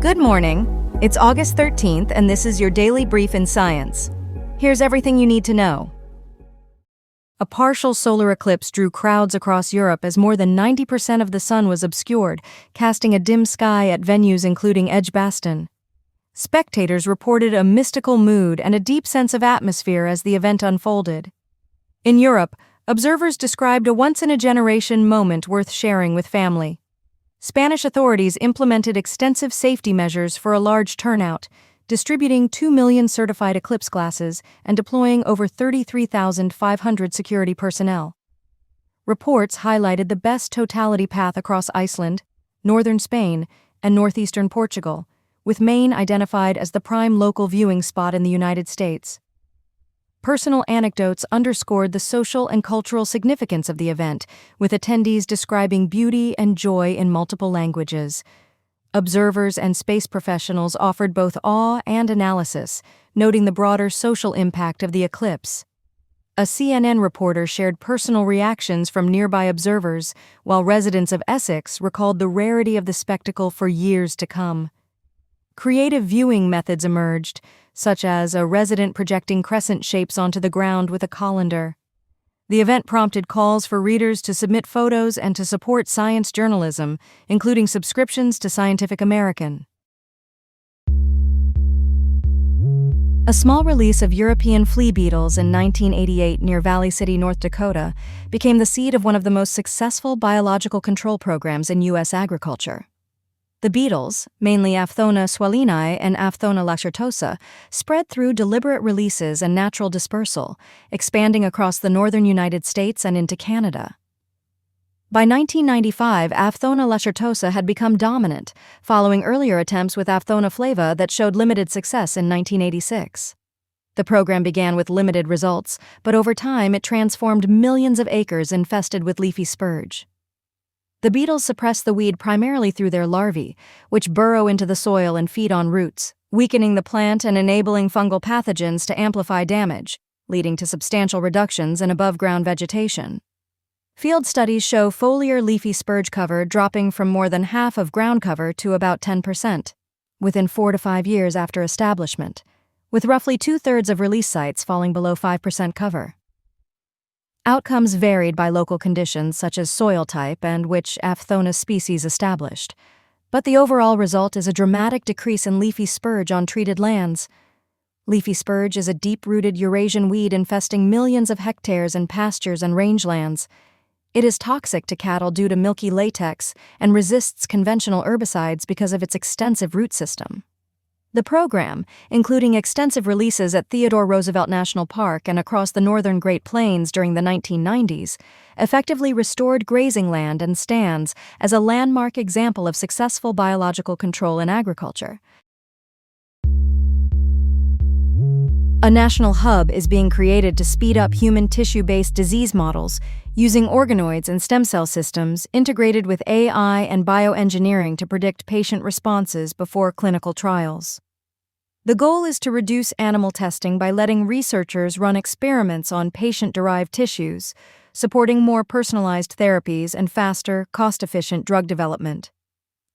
Good morning. It's August 13th, and this is your daily brief in science. Here's everything you need to know. A partial solar eclipse drew crowds across Europe as more than 90% of the sun was obscured, casting a dim sky at venues including Edgbaston. Spectators reported a mystical mood and a deep sense of atmosphere as the event unfolded. In Europe, observers described a once-in-a-generation moment worth sharing with family. Spanish authorities implemented extensive safety measures for a large turnout, distributing 2 million certified eclipse glasses and deploying over 33,500 security personnel. Reports highlighted the best totality path across Iceland, northern Spain, and northeastern Portugal, with Maine identified as the prime local viewing spot in the United States. Personal anecdotes underscored the social and cultural significance of the event, with attendees describing beauty and joy in multiple languages. Observers and space professionals offered both awe and analysis, noting the broader social impact of the eclipse. A CNN reporter shared personal reactions from nearby observers, while residents of Essex recalled the rarity of the spectacle for years to come. Creative viewing methods emerged, such as a resident projecting crescent shapes onto the ground with a colander. The event prompted calls for readers to submit photos and to support science journalism, including subscriptions to Scientific American. A small release of European flea beetles in 1988 near Valley City, North Dakota, became the seed of one of the most successful biological control programs in U.S. agriculture. The beetles, mainly Aphthona swalini and Aphthona lacertosa, spread through deliberate releases and natural dispersal, expanding across the northern United States and into Canada. By 1995, Aphthona lacertosa had become dominant, following earlier attempts with Aphthona flava that showed limited success in 1986. The program began with limited results, but over time it transformed millions of acres infested with leafy spurge. The beetles suppress the weed primarily through their larvae, which burrow into the soil and feed on roots, weakening the plant and enabling fungal pathogens to amplify damage, leading to substantial reductions in above-ground vegetation. Field studies show foliar leafy spurge cover dropping from more than half of ground cover to about 10%, within 4 to 5 years after establishment, with roughly 2/3 of release sites falling below 5% cover. Outcomes varied by local conditions such as soil type and which Aphthona species established, but the overall result is a dramatic decrease in leafy spurge on treated lands. Leafy spurge is a deep-rooted Eurasian weed infesting millions of hectares in pastures and rangelands. It is toxic to cattle due to milky latex and resists conventional herbicides because of its extensive root system. The program, including extensive releases at Theodore Roosevelt National Park and across the northern Great Plains during the 1990s, effectively restored grazing land and stands as a landmark example of successful biological control in agriculture. A national hub is being created to speed up human tissue-based disease models using organoids and stem cell systems integrated with AI and bioengineering to predict patient responses before clinical trials. The goal is to reduce animal testing by letting researchers run experiments on patient-derived tissues, supporting more personalized therapies and faster, cost-efficient drug development.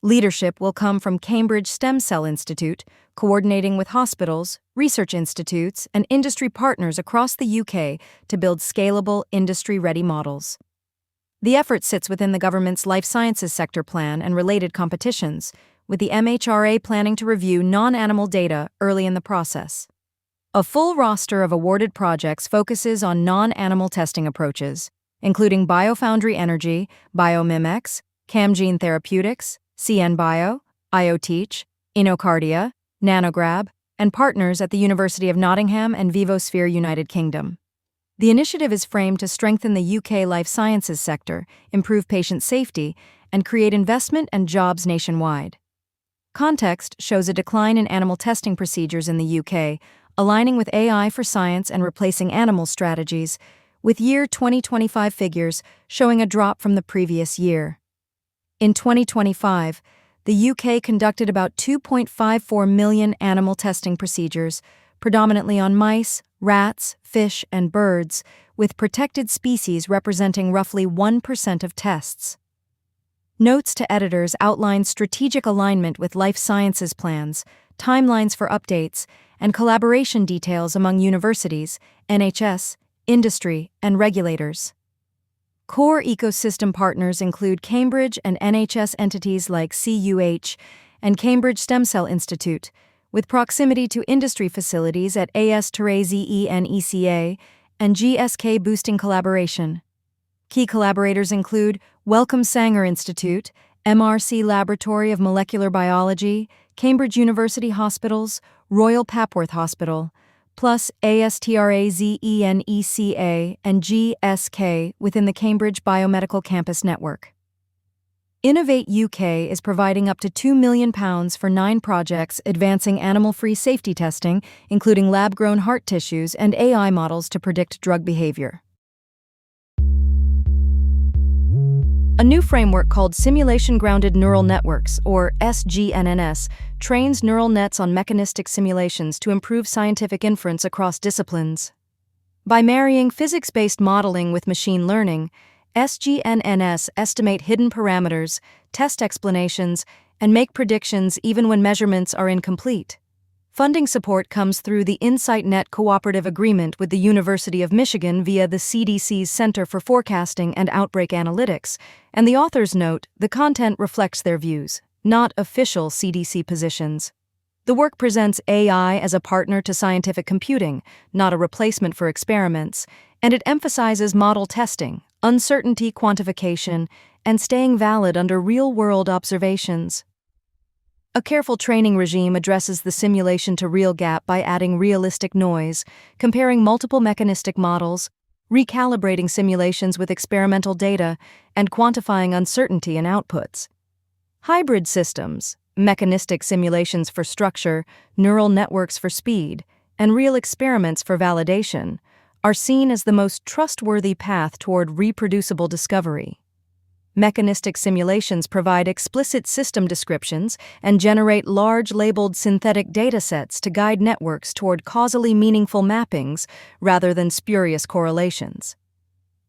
Leadership will come from Cambridge Stem Cell Institute, coordinating with hospitals, research institutes, and industry partners across the UK to build scalable, industry-ready models. The effort sits within the government's life sciences sector plan and related competitions, with the MHRA planning to review non-animal data early in the process. A full roster of awarded projects focuses on non-animal testing approaches, including BioFoundry Energy, BioMimX, CamGene Therapeutics, CN Bio, IoTeach, InnoCardia, Nanograb, and partners at the University of Nottingham and Vivosphere United Kingdom. The initiative is framed to strengthen the UK life sciences sector, improve patient safety, and create investment and jobs nationwide. Context shows a decline in animal testing procedures in the UK, aligning with AI for science and replacing animal strategies, with year 2025 figures showing a drop from the previous year. In 2025, the UK conducted about 2.54 million animal testing procedures, predominantly on mice, rats, fish, and birds, with protected species representing roughly 1% of tests. Notes to editors outline strategic alignment with life sciences plans, timelines for updates, and collaboration details among universities, NHS, industry, and regulators. Core ecosystem partners include Cambridge and NHS entities like CUH and Cambridge Stem Cell Institute, with proximity to industry facilities at AS Terraze and ECA and GSK boosting collaboration. Key collaborators include Wellcome Sanger Institute, MRC Laboratory of Molecular Biology, Cambridge University Hospitals, Royal Papworth Hospital, plus ASTRAZENECA and GSK within the Cambridge Biomedical Campus Network. Innovate UK is providing up to £2 million for 9 projects advancing animal-free safety testing, including lab-grown heart tissues and AI models to predict drug behavior. A new framework called Simulation-Grounded Neural Networks, or SGNNS, trains neural nets on mechanistic simulations to improve scientific inference across disciplines. By marrying physics-based modeling with machine learning, SGNNS estimate hidden parameters, test explanations, and make predictions even when measurements are incomplete. Funding support comes through the InsightNet Cooperative Agreement with the University of Michigan via the CDC's Center for Forecasting and Outbreak Analytics, and the authors note the content reflects their views, not official CDC positions. The work presents AI as a partner to scientific computing, not a replacement for experiments, and it emphasizes model testing, uncertainty quantification, and staying valid under real-world observations. A careful training regime addresses the simulation-to-real gap by adding realistic noise, comparing multiple mechanistic models, recalibrating simulations with experimental data, and quantifying uncertainty in outputs. Hybrid systems, mechanistic simulations for structure, neural networks for speed, and real experiments for validation, are seen as the most trustworthy path toward reproducible discovery. Mechanistic simulations provide explicit system descriptions and generate large labeled synthetic datasets to guide networks toward causally meaningful mappings rather than spurious correlations.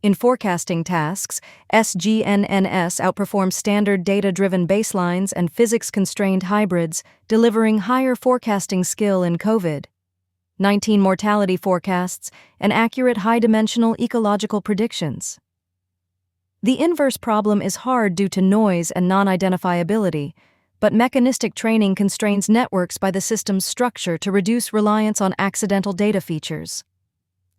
In forecasting tasks, SGNNS outperforms standard data-driven baselines and physics-constrained hybrids, delivering higher forecasting skill in COVID-19 mortality forecasts and accurate high-dimensional ecological predictions. The inverse problem is hard due to noise and non-identifiability, but mechanistic training constrains networks by the system's structure to reduce reliance on accidental data features.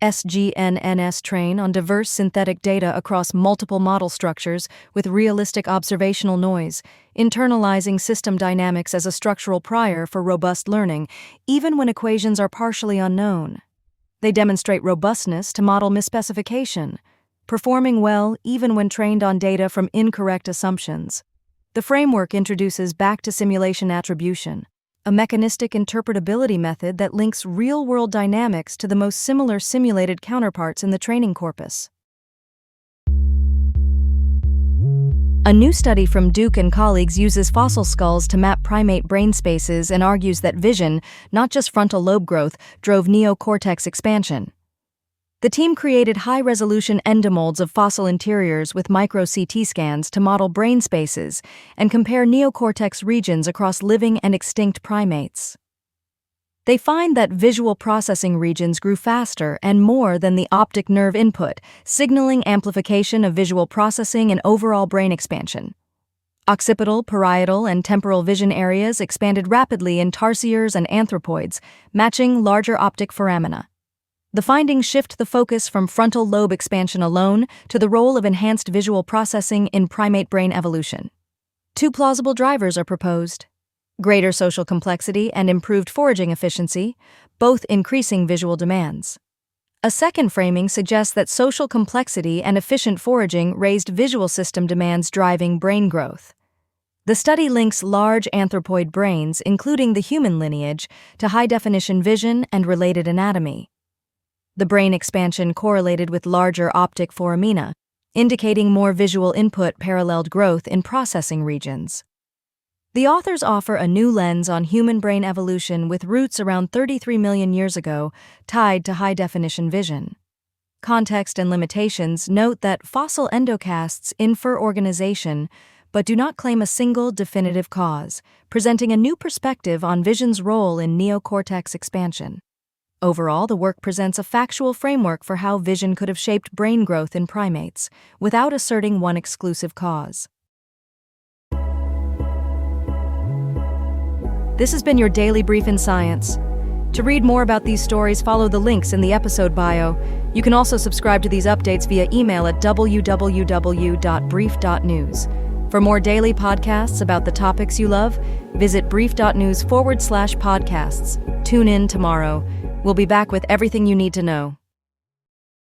SGNNS train on diverse synthetic data across multiple model structures with realistic observational noise, internalizing system dynamics as a structural prior for robust learning, even when equations are partially unknown. They demonstrate robustness to model misspecification, performing well even when trained on data from incorrect assumptions. The framework introduces back-to-simulation attribution, a mechanistic interpretability method that links real-world dynamics to the most similar simulated counterparts in the training corpus. A new study from Duke and colleagues uses fossil skulls to map primate brain spaces and argues that vision, not just frontal lobe growth, drove neocortex expansion. The team created high-resolution endomolds of fossil interiors with micro-CT scans to model brain spaces and compare neocortex regions across living and extinct primates. They find that visual processing regions grew faster and more than the optic nerve input, signaling amplification of visual processing and overall brain expansion. Occipital, parietal, and temporal vision areas expanded rapidly in tarsiers and anthropoids, matching larger optic foramina. The findings shift the focus from frontal lobe expansion alone to the role of enhanced visual processing in primate brain evolution. 2 plausible drivers are proposed: greater social complexity and improved foraging efficiency, both increasing visual demands. A second framing suggests that social complexity and efficient foraging raised visual system demands driving brain growth. The study links large anthropoid brains, including the human lineage, to high-definition vision and related anatomy. The brain expansion correlated with larger optic foramina, indicating more visual input paralleled growth in processing regions. The authors offer a new lens on human brain evolution with roots around 33 million years ago, tied to high-definition vision. Context and limitations note that fossil endocasts infer organization, but do not claim a single definitive cause, presenting a new perspective on vision's role in neocortex expansion. Overall, the work presents a factual framework for how vision could have shaped brain growth in primates, without asserting one exclusive cause. This has been your Daily Brief in Science. To read more about these stories, follow the links in the episode bio. You can also subscribe to these updates via email at www.brief.news. For more daily podcasts about the topics you love, visit brief.news/podcasts. Tune in tomorrow. We'll be back with everything you need to know.